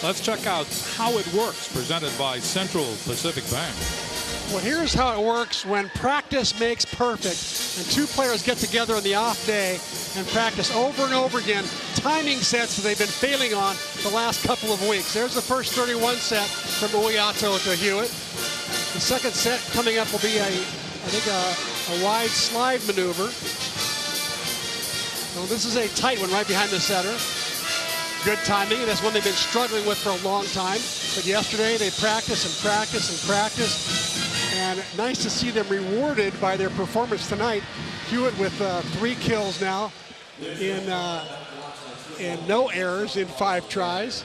Let's check out how it works, presented by Central Pacific Bank. Well, here's how it works when practice makes perfect and two players get together on the off day and practice over and over again timing sets that they've been failing on the last couple of weeks. There's the first 31 set from Uiato to Hewitt. The second set coming up will be a wide slide maneuver. Well, this is a tight one right behind the setter. Good timing, and that's one they've been struggling with for a long time. But yesterday they practiced and practiced and practiced. And nice to see them rewarded by their performance tonight. Hewitt with 3 kills now and no errors in 5 tries.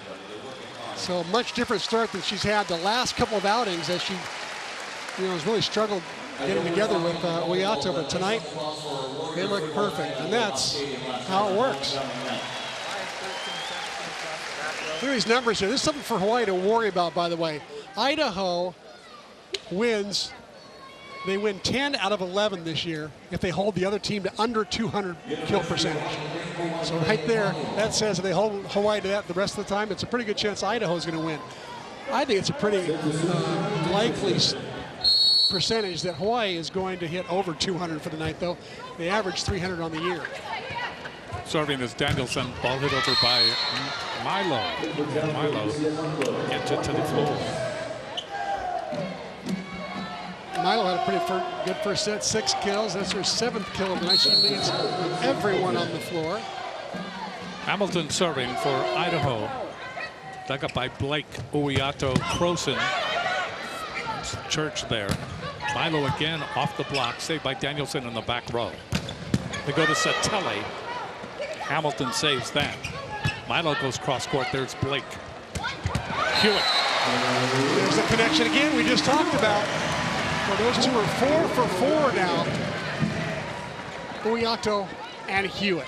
So a much different start than she's had the last couple of outings as she has really struggled getting together with Uiato. But tonight, they look perfect. And that's how it works. Look at these numbers here. This is something for Hawaii to worry about, by the way. Idaho wins. They win 10 out of 11 this year if they hold the other team to under 200 kill percentage. So right there, that says if they hold Hawaii to that the rest of the time, it's a pretty good chance Idaho's going to win. I think it's a pretty likely percentage that Hawaii is going to hit over 200 for the night, though. They average 300 on the year. Serving is Danielson, ball hit over by Milo. Milo gets it to the floor. Milo had a pretty good first set, 6 kills. That's her 7th kill of the night. She leads everyone on the floor. Hamilton serving for Idaho. Dug up by Blake, Uiato, Croson. That's Church there. Milo again off the block, saved by Danielson in the back row. They go to Satele. Hamilton saves that. Milo goes cross court. There's Blake. Hewitt. There's the connection again we just talked about. Well, those two are 4 for 4 now. Uiato and Hewitt.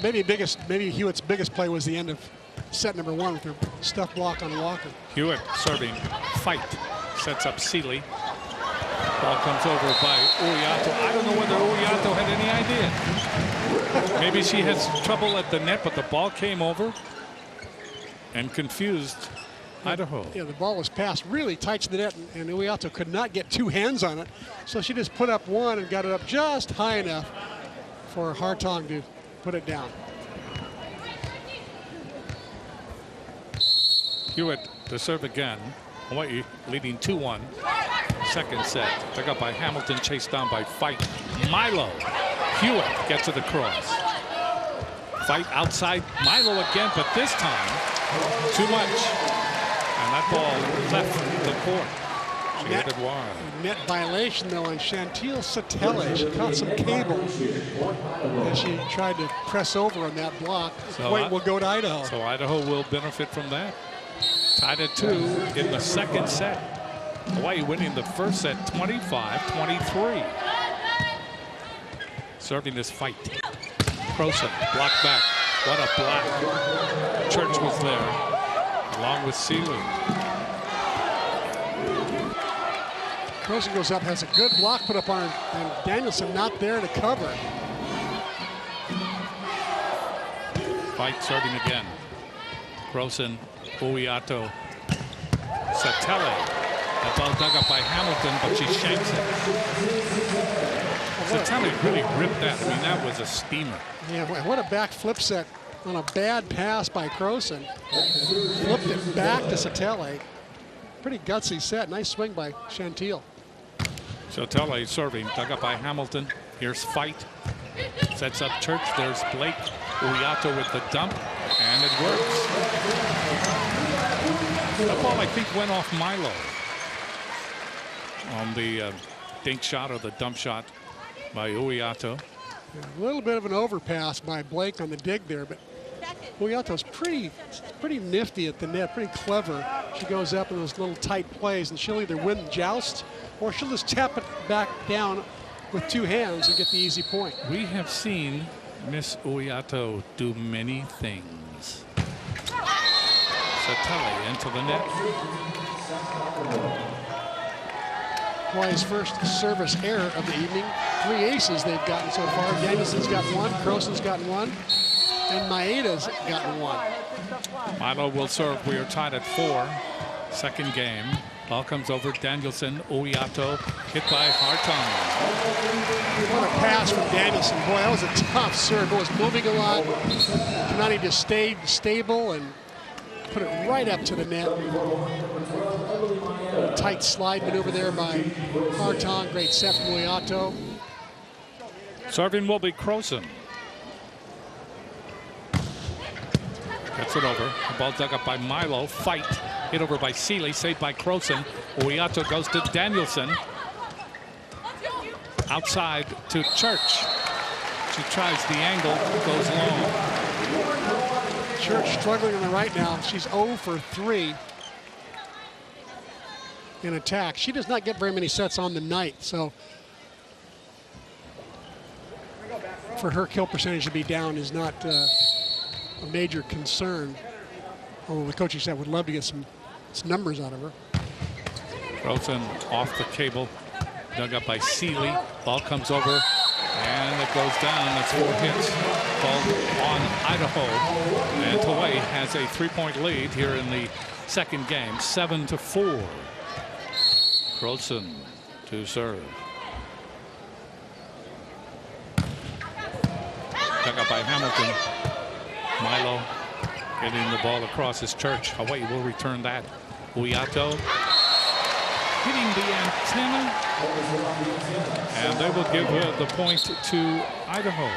Maybe Hewitt's biggest play was the end of set number 1 with her stuff block on Walker. Hewitt serving, fight, sets up Seeley. Ball comes over by Uiato. I don't know whether Uiato had any idea. Maybe she has trouble at the net, but the ball came over and confused Idaho. Yeah, the ball was passed really tight to the net, and Uiato could not get 2 hands on it. So she just put up 1 and got it up just high enough for Hartong to put it down. Hewitt to serve again. Hawaii leading 2-1. Second set. Dug up by Hamilton, chased down by Fight. Milo. Hewitt gets to the cross. Fight outside. Milo again, but this time too much. And that ball left the court. She hit it wide. Net violation, though, on Chantil Satele. She caught some cable as she tried to press over on that block. So Point will go to Idaho. So Idaho will benefit from that. Tied at 2 in the second set. Hawaii winning the first set 25-23. Serving this Fight. Croson blocked back. What a block. Church was there along with Seeley. Croson goes up, has a good block put up on her, and Danielson not there to cover. Fight serving again. Croson, Uiato, Satele. That ball dug up by Hamilton, but she shanks it. Satele really ripped that. I mean, that was a steamer. Yeah, what a back flip set on a bad pass by Croson. Flipped it back to Satele. Pretty gutsy set. Nice swing by Chantil. Satele serving, dug up by Hamilton. Here's Fight. Sets up Church. There's Blake. Uiato with the dump, and it works. That ball, I think, went off Milo on the dink shot or the dump shot by Uiato. Yeah, a little bit of an overpass by Blake on the dig there, but Uiato's pretty nifty at the net, pretty clever. She goes up in those little tight plays, and she'll either win the joust or she'll just tap it back down with 2 hands and get the easy point. We have seen Miss Uiato do many things. Satele into the net. Hawaii's first service error of the evening. 3 aces they've gotten so far. Danielson's got 1, Croson's got 1, and Maeda's gotten one. Milo will serve. We are tied at 4. Second game. Ball comes over. Danielson, Uiato, hit by Hartung. What a pass from Danielson. Boy, that was a tough serve. It was moving a lot. Kanani just stayed stable and put it right up to the net. Tight slide maneuver there by Hartung. Great set from Uiato. Serving will be Croson. Gets it over. The ball dug up by Milo. Fight. Hit over by Seeley. Saved by Croson. Uiato goes to Danielson. Outside to Church. She tries the angle. Goes long. Church struggling on the right now. She's 0 for 3 in attack. She does not get very many sets on the night, so for her kill percentage to be down is not a major concern. Although the coaching staff would love to get some numbers out of her. Croson off the cable. Dug up by Seeley. Ball comes over and it goes down. That's 4 hits. Ball on Idaho. And Hawaii has a 3-point lead here in the second game. 7-4. Croson to serve. Dug up by Hamilton. Milo getting the ball across his Church. Hawaii will return that. Uiato hitting the antenna. And they will give the point to Idaho.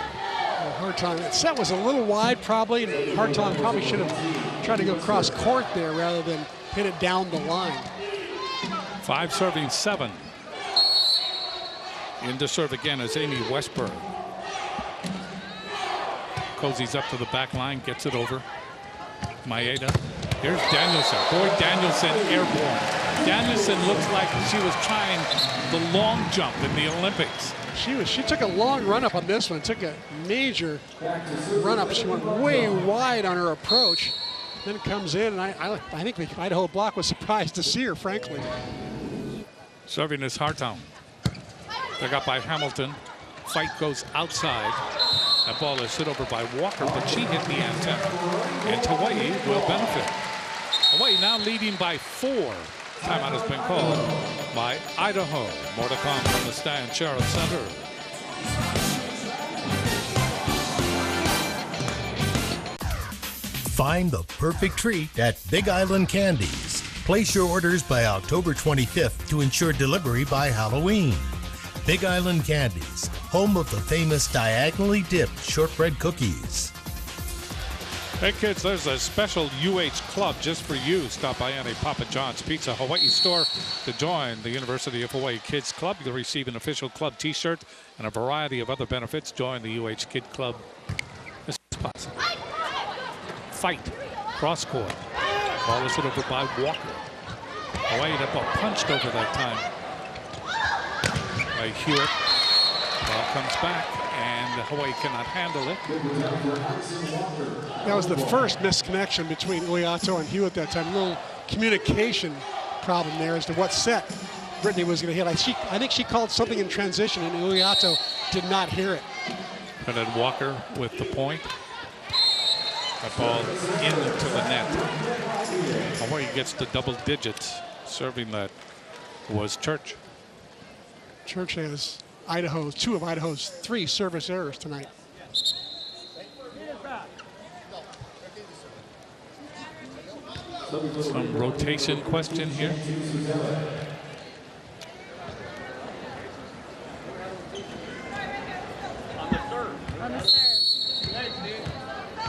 Hartung, that set was a little wide probably, and Hartung probably should have tried to go cross court there rather than hit it down the line. 5 serving 7. In to serve again is Amy Westberg. Cozies up to the back line, gets it over. Maeda. Here's Danielson. Boy, Danielson airborne. Danielson looks like she was trying the long jump in the Olympics. She took a long run up on this one. Took a major run up. She went way wide on her approach. Then comes in, and I think the Idaho block was surprised to see her, frankly. Serving is Hartung. They got by Hamilton. Fight goes outside. That ball is hit over by Walker, but she hit the antenna. And Hawaii will benefit. Hawaii now leading by 4. Timeout has been called by Idaho. More to come from the Stan Sheriff Center. Find the perfect treat at Big Island Candies. Place your orders by October 25th to ensure delivery by Halloween. Big Island Candies, home of the famous diagonally dipped shortbread cookies. Hey kids, there's a special UH club just for you. Stop by any Papa John's Pizza Hawaii store to join the University of Hawaii Kids Club. You'll receive an official club t-shirt and a variety of other benefits. Join the UH Kid Club as soon as possible. Fight, cross court. Ball is hit over by Walker. Hawaii that ball punched over that time by Hewitt. Ball comes back and Hawaii cannot handle it. That was the first misconnection between Uiato and Hewitt that time. A little communication problem there as to what set Brittany was going to hit. I think she called something in transition and Uiato did not hear it. And then Walker with the point. That ball into the net. Hawaii gets to double digits. Serving that was Church. Church has two of Idaho's 3 service errors tonight. Some rotation question here.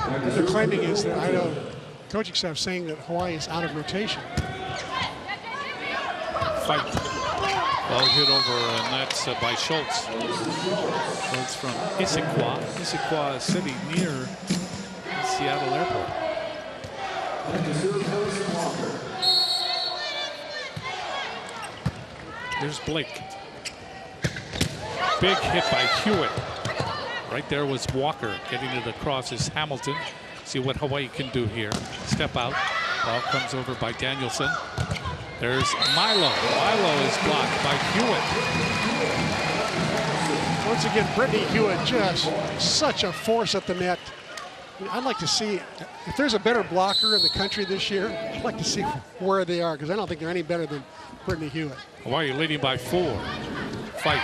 What they're claiming is that Idaho coaching staff saying that Hawaii is out of rotation. Fight. Ball hit over, and that's by Schultz. Schultz from Issaquah. Issaquah is sitting near Seattle Airport. Here's Blake. Big hit by Hewitt. Right there was Walker. Getting it across is Hamilton. See what Hawaii can do here. Step out. Ball comes over by Danielson. There's Milo. Milo is blocked by Hewitt. Once again, Brittany Hewitt just such a force at the net. I'd like to see, if there's a better blocker in the country this year, I'd like to see where they are, because I don't think they're any better than Brittany Hewitt. Hawaii leading by 4. Fight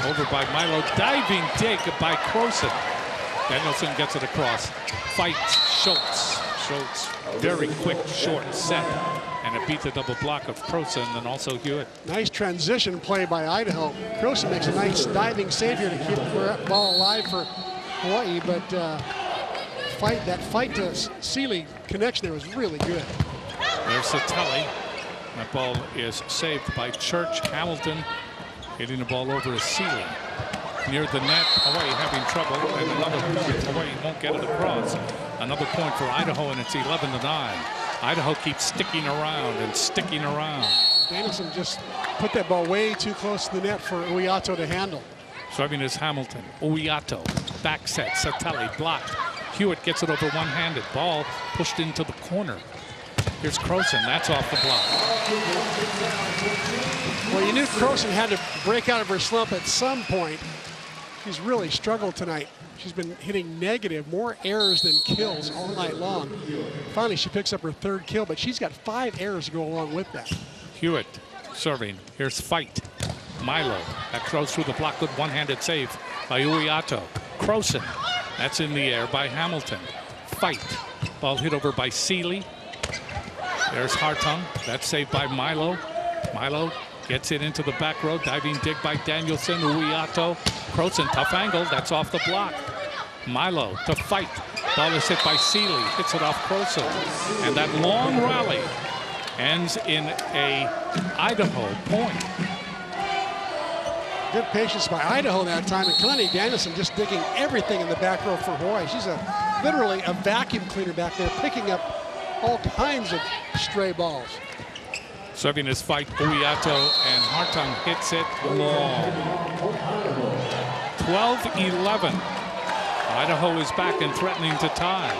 over by Milo. Diving dig by Croson. Danielson gets it across. Fight Schultz. Schultz, very quick, short set. And it beat the double block of Croson and also Hewitt. Nice transition play by Idaho. Croson makes a nice diving save here to keep the ball alive for Hawaii, but that fight to Seeley connection there was really good. There's Sattelli. That ball is saved by Church. Hamilton hitting the ball over to Seeley. Near the net, Hawaii having trouble, and another Hawaii won't get it across. Another point for Idaho, and it's 11-9. Idaho keeps sticking around and sticking around. Danielson just put that ball way too close to the net for Uiato to handle. Serving is Hamilton. Uiato, back set, Sattelli blocked. Hewitt gets it over one-handed. Ball pushed into the corner. Here's Croson, that's off the block. Well, you knew Croson had to break out of her slump at some point. She's really struggled tonight. She's been hitting negative, more errors than kills all night long. Finally, she picks up her 3rd kill, but she's got 5 errors to go along with that. Hewitt serving. Here's Fight. Milo. That throws through the block. Good one-handed save by Uiato. Croson. That's in the air by Hamilton. Fight. Ball hit over by Seeley. There's Hartung. That's saved by Milo. Milo gets it into the back row. Diving dig by Danielson. Uiato. Croson, tough angle. That's off the block. Milo to Fight. Ball is hit by Seeley. Hits it off Croson. And that long rally ends in a Idaho point. Good patience by Idaho that time. And Connie Danielson just digging everything in the back row for Hawaii. She's literally a vacuum cleaner back there, picking up all kinds of stray balls. Serving his Fight, Uiato, and Hartung hits it long. 12-11. Idaho is back and threatening to tie.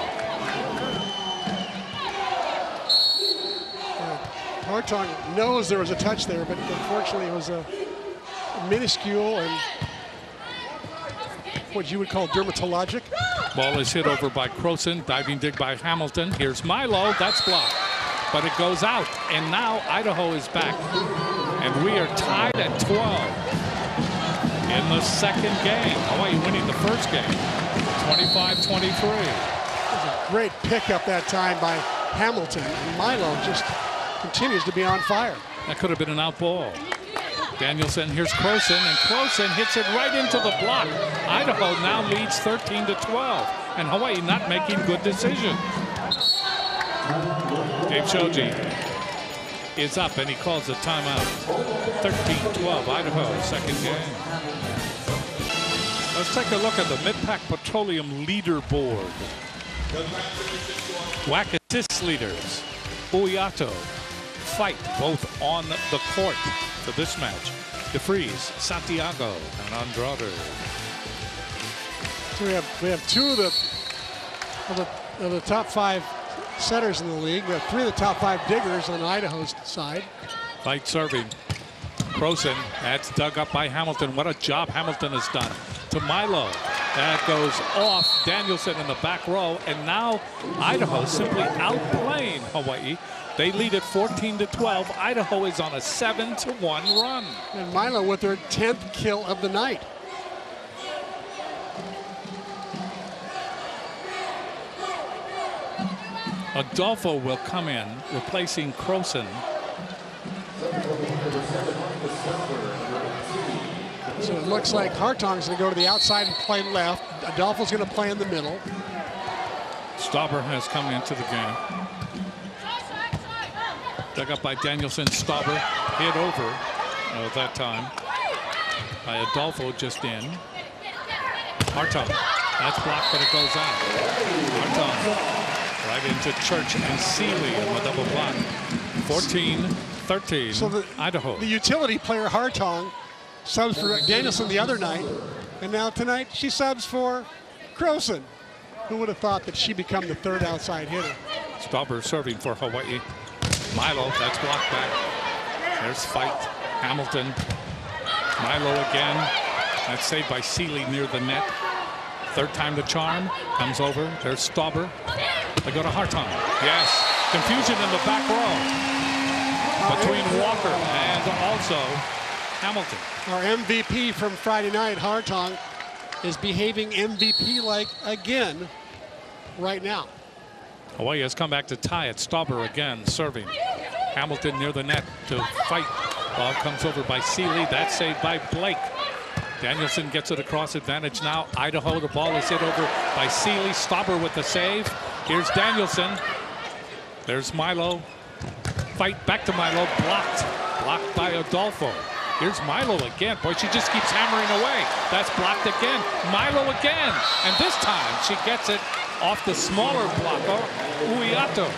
Hartung knows there was a touch there, but unfortunately it was a minuscule and what you would call dermatologic. Ball is hit over by Croson. Diving dig by Hamilton. Here's Milo. That's blocked. But it goes out. And now Idaho is back. And we are tied at 12 in the second game. Hawaii winning the first game. 25-23. A great pickup that time by Hamilton. And Milo just continues to be on fire. That could have been an out ball. Danielson, here's Croson, and Croson hits it right into the block. Idaho now leads 13-12, and Hawaii not making good decisions. Dave Shoji is up, and he calls a timeout. 13-12, Idaho, second game. Let's take a look at the Mid-Pac Petroleum leaderboard. WAC assist leaders, Uiato, Fight, both on the court for this match. DeFries, Santiago, and Andrade. So we have 2 of the top 5 setters in the league. We have 3 of the top 5 diggers on Idaho's side. Fight serving. Croson, that's dug up by Hamilton. What a job Hamilton has done. To Milo. That goes off Danielson in the back row. And now Idaho simply outplaying Hawaii. They lead at 14-12. Idaho is on a 7-1 run. And Milo with her 10th kill of the night. Adolfo will come in, replacing Croson. So it looks like Hartong's going to go to the outside and play left. Adolfo's going to play in the middle. Stauber has come into the game. Dug up by Danielson. Stauber hit over that time by Adolfo just in. Hartung. That's blocked, but it goes out. Hartung right into Church and Seeley on the double block. 14-13, So Idaho. The utility player Hartung subs for Danielson the other night, and now tonight she subs for Croson. Who would have thought that she become the 3rd outside hitter? Stauber serving for Hawaii. Milo, that's blocked back. There's Fight. Hamilton. Milo again. That's saved by Seeley near the net. Third time the charm. Comes over. There's Stauber. They go to Hartung. Yes. Confusion in the back row between Walker and also Hamilton. Our MVP from Friday night, Hartung, is behaving MVP-like again right now. Hawaii has come back to tie it. Stauber again serving. Hamilton near the net to fight. Ball comes over by Seeley. That's saved by Blake. Danielson gets it across, advantage now. Idaho, the ball is hit over by Seeley. Stauber with the save. Here's Danielson. There's Milo. Fight back to Milo. Blocked. Blocked by Adolfo. Here's Milo again. Boy, she just keeps hammering away. That's blocked again. Milo again. And this time she gets it off the smaller blocker, Uiato.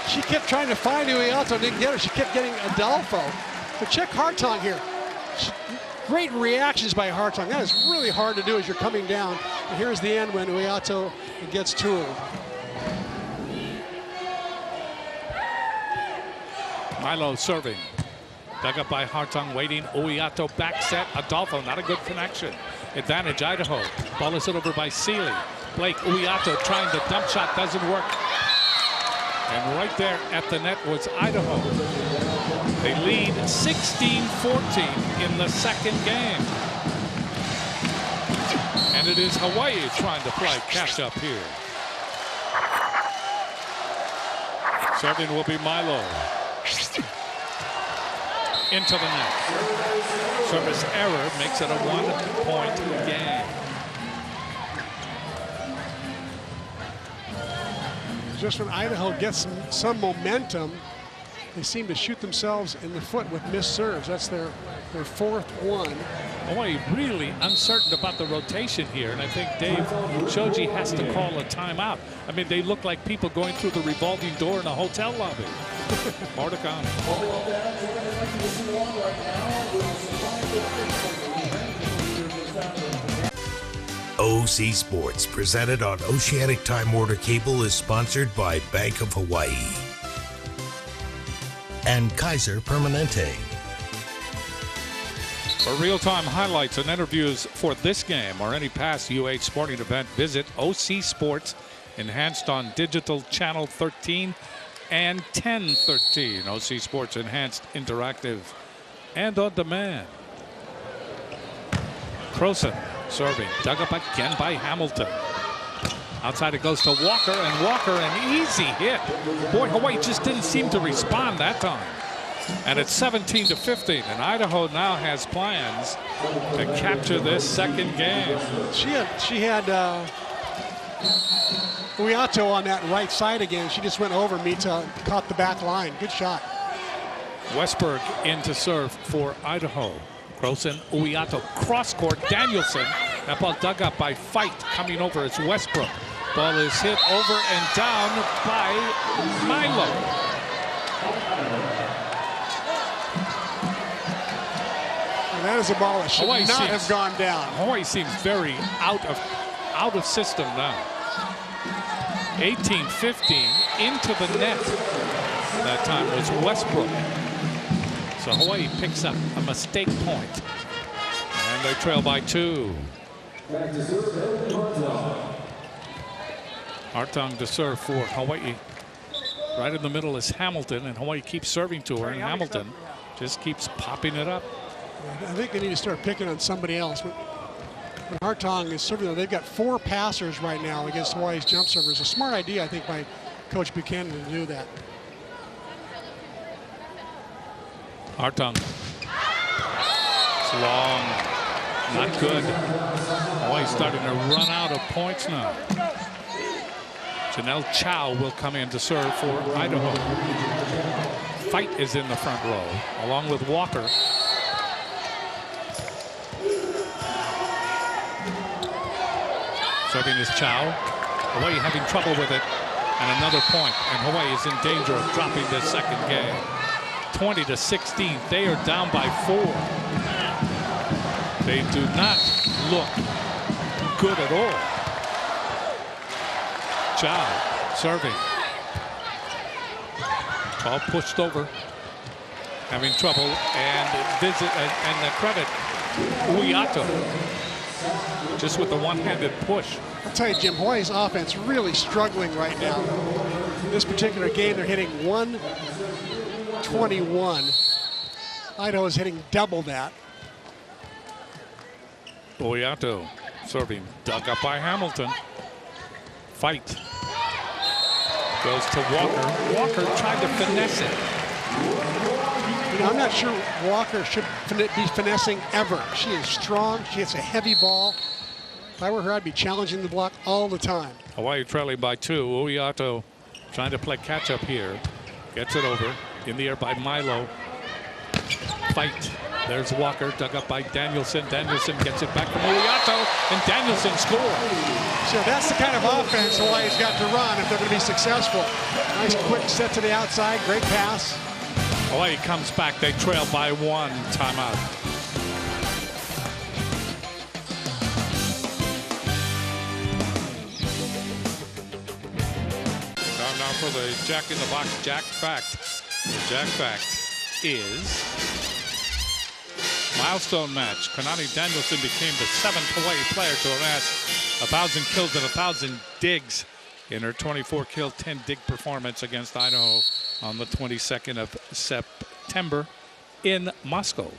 She kept trying to find Uiato, didn't get her. She kept getting Adolfo. But check Hartung here. Great reactions by Hartung. That is really hard to do as you're coming down. And here's the end when Uiato gets to her. Milo serving. Dug up by Hartung, waiting. Uiato back set. Adolfo, not a good connection. Advantage Idaho. Ball is hit over by Seeley. Blake, Uiato trying the dump shot, doesn't work. And right there at the net was Idaho. They lead 16-14 in the second game. And it is Hawaii trying to play catch up here. Serving will be Milo. Into the net. Service error makes it a 1-point game. Just when Idaho gets some momentum, they seem to shoot themselves in the foot with missed serves. That's their fourth one. Hawaii really uncertain about the rotation here, and I think Dave Shoji has to call a timeout. I mean, they look like people going through the revolving door in a hotel lobby. More to come. OC Sports, presented on Oceanic Time Warner Cable, is sponsored by Bank of Hawaii and Kaiser Permanente. For real-time highlights and interviews for this game or any past UH sporting event, visit OC Sports, enhanced on digital channel 13 and 1013. OC Sports Enhanced Interactive and on demand. Croson serving, dug up again by Hamilton. Outside it goes to Walker, and Walker an easy hit. Boy, Hawaii just didn't seem to respond that time. And it's 17-15, and Idaho now has plans to capture this second game. She had Uiato on that right side again. She just went over Mita, caught the back line. Good shot. Westberg in to serve for Idaho. Croson, Uiato, cross court, Danielson. That ball dug up by Fight, coming over. It's Westbrook. Ball is hit over and down by Milo. And that is a ball that should not have gone down. Hawaii seems very out of system now. 18-15 into the net. That time was Westbrook. So Hawaii picks up a mistake point. And they trail by 2. Hartung to serve for Hawaii. Right in the middle is Hamilton, and Hawaii keeps serving to her, and Hamilton just keeps popping it up. I think they need to start picking on somebody else. When Hartung is serving, they've got 4 passers right now against Hawaii's jump servers. A smart idea, I think, by Coach Buchanan to do that. Hartung. It's long. Not good. Hawaii's starting to run out of points now. Janelle Chow will come in to serve for Idaho. Fight is in the front row, along with Walker. Serving is Chow. Hawaii having trouble with it. And another point. And Hawaii is in danger of dropping this second game. 20-16. They are down by 4. They do not look good at all. Chow serving. Ball pushed over. Having trouble, and the credit Uiato. just with the one-handed push. I'll tell you, Jim, Hawaii's offense really struggling right now. In this particular game, they're hitting 121. Idaho is hitting double that. Uiato serving, dug up by Hamilton. Fight. Goes to Walker. Walker tried to finesse it. You know, I'm not sure Walker should be finessing ever. She is strong. She hits a heavy ball. If I were her, I'd be challenging the block all the time. Hawaii trailing by 2. Uiato trying to play catch up here. Gets it over. In the air by Milo. Fight. There's Walker, dug up by Danielson. Danielson gets it back from Uiato, and Danielson scores. So that's the kind of offense Hawaii's got to run if they're going to be successful. Nice quick set to the outside, great pass. Hawaii comes back. They trail by 1. Timeout. Now for the Jack in the Box Jack Fact. The Jack Fact is milestone match. Kanani Danielson became the 7th Hawaii player to amass 1,000 kills and 1,000 digs in her 24-kill, 10-dig performance against Idaho on the 22nd of September in Moscow.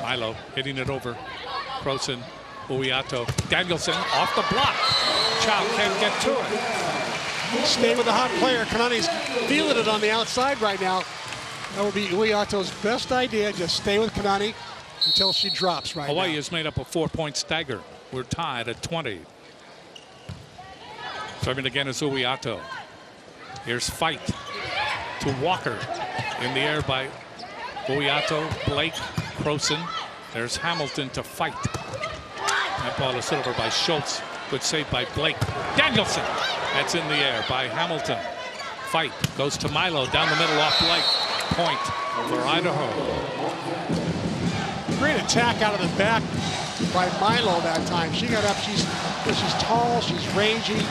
Milo hitting it over. Croson, Uiato, Danielson off the block. Chow can't get to it. Stay with the hot player. Kanani's feeling it on the outside right now. That would be Uiato's best idea. Just stay with Kanani until she drops right Hawaii now. is made up of 4-point stagger. We're tied at 20. Serving again is Uiato. Here's Fight to Walker. In the air by Uiato, Blake, Croson. There's Hamilton to Fight. That ball is hit over by Schultz. Good save by Blake. Danielson. That's in the air by Hamilton. Fight goes to Milo down the middle off Blake. Point for Idaho. Great attack out of the back by Milo that time. She got up. She's tall. She's rangy.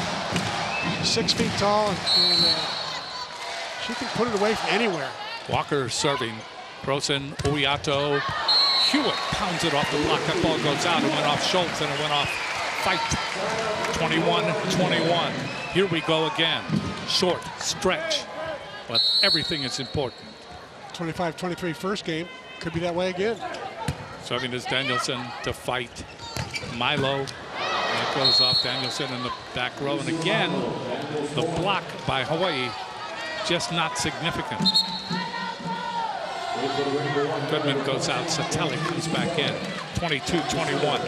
She's 6 feet tall, and she can put it away from anywhere. Walker serving. Croson, Uiato. Hewitt pounds it off the block. That ball goes out. It went off Schultz, and it went off Fight. 21-21. Here we go again. Short stretch, but everything is important. 25-23 first game. Could be that way again. Serving is Danielson to Fight. Milo. That goes off Danielson in the back row. And again, the block by Hawaii just not significant. Goodman goes out. Satelli comes back in. 22-21.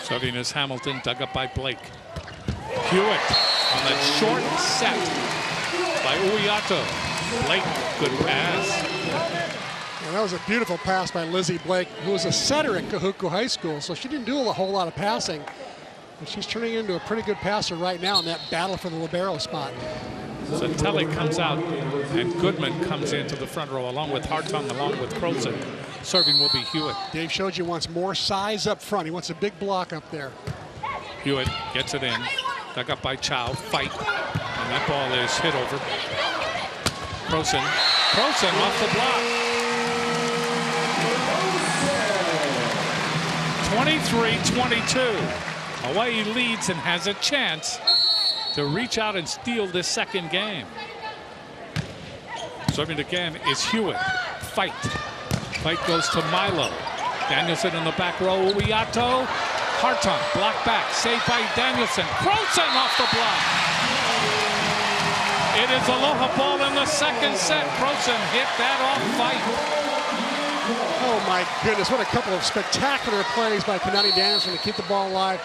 Serving is Hamilton, dug up by Blake. Hewitt on that short set by Uiato. Blake, good pass. Well, that was a beautiful pass by Lizzie Blake, who was a setter at Kahuku High School, so she didn't do a whole lot of passing. But she's turning into a pretty good passer right now in that battle for the libero spot. Satelli comes out, and Goodman comes into the front row along with Hartung, along with Croson. Serving will be Hewitt. Dave showed you wants more size up front. He wants a big block up there. Hewitt gets it in. Dug up by Chow. Fight. And that ball is hit over. Croson. Croson off the block. 23-22. Hawaii leads and has a chance to reach out and steal this second game. Serving again is Hewitt. Fight. Fight goes to Milo. Danielson in the back row. Uiato. Hartung. Block back. Saved by Danielson. Croson off the block. It is Aloha ball in the second set. Croson hit that off Fight. Oh my goodness, what a couple of spectacular plays by Kanani Danielson to keep the ball alive,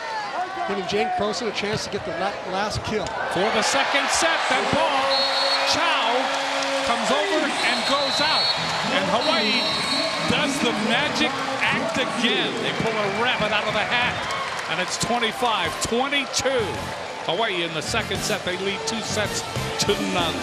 giving Jane Croson a chance to get the last kill. For the second set, that ball, Chow comes over and goes out. And Hawaii does the magic act again. They pull a rabbit out of the hat. And it's 25-22. Hawaii in the second set, they lead 2 sets to none.